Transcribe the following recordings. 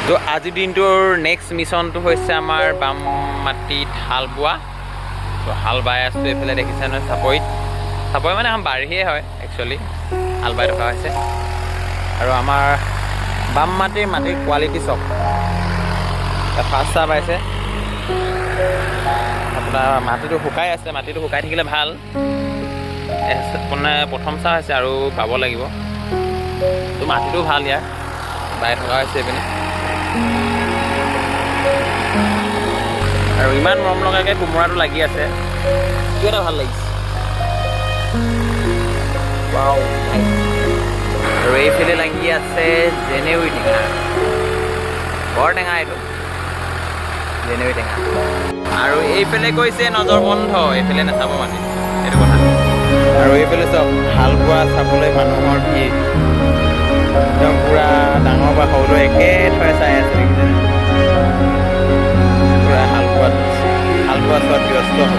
তো আজিৰ দিনটোৰ নেক্সট মিছনটো হৈছে আমাৰ বাম মাটিত হাল বোৱা। তো হাল বাই আছোঁ এইফালে দেখিছে নহয় চাপৰিত মানে এখন বাৰীহে হয় একচুৱেলি, হাল বাই থকা হৈছে। আৰু আমাৰ বাম মাটিৰ কোৱালিটি চব ফাৰ্ষ্ট চাহ পাইছে। আপোনাৰ মাটিটো শুকাই আছে, মাটিটো শুকাই থাকিলে ভাল। মানে প্ৰথম চাহ হৈছে আৰু পাব লাগিব। তো মাটিটো ভাল ইয়াৰ, বাই থকা হৈছে এইপিনে। আৰু ইমান মৰম লগাকৈ কোমোৰাটো লাগি আছে, কিয় এটা ভাল লাগিছে। আৰু এইফালে লাগি আছে জেনেউৰি টেঙা, বৰ টেঙা এইটো জেনেউৰি টেঙা। আৰু এইফালে কৈছে নজৰ বন্ধ, এইফালে নাচাব মাটি, সেইটো কথা। আৰু এইফালে চব হাল বোৱা চাবলৈ মানুহৰ ভিৰ, একদম পুৰা ডাঙৰ বা সৰুলৈ একেথৰে চাই আছে দেখিছেনে। পুৰা হাল বোৱা চোৱাত ব্যস্ত হ'ব।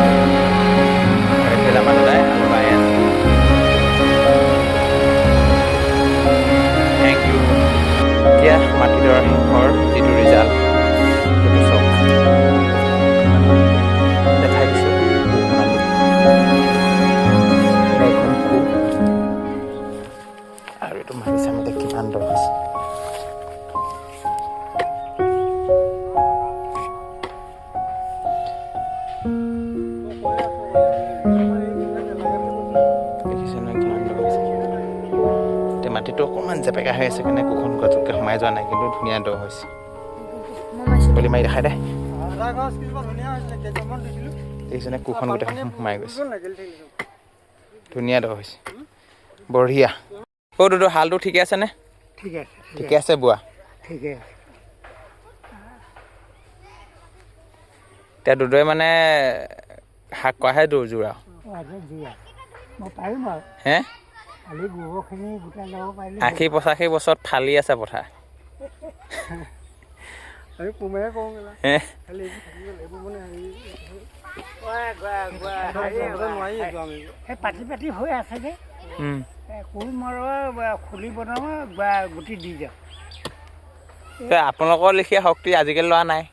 এইফালে মানুহ দাই হাল বাই আছে। Thank you. এতিয়া মাটিডৰা শেষৰ যিটো ৰিজাল্ট সেইটো চব দেখাই দিছোঁ। আৰু এইটো মাটি চামতে কিমান দ হৈছে। এতিয়া মাটিটো অকণমান জেপেকা হৈ আছে কাৰণে কুখন গছকে সোমাই যোৱা নাই, কিন্তু ধুনীয়া দ হৈছে। বুলি মাৰি দেখাই দে, দেখিছেনে কুখন গোটেই সোমাই গৈছে, ধুনীয়া দ হৈছে, বঢ়িয়া। অ' দুদু হালটো ঠিকে আছেনে? ঠিকে আছে বোৱা। এতিয়া দুদুৱে মানে শাক কৰাহে যোৰা হে 80-85 বছৰত ফালি আছে পথাৰ। পাতি হৈ আছে যে কোৰ মৰা খুলি বনাব বা গুটি দি যাওঁ। আপোনালোকৰ লেখীয়া শক্তি আজিকালি লোৱা নাই।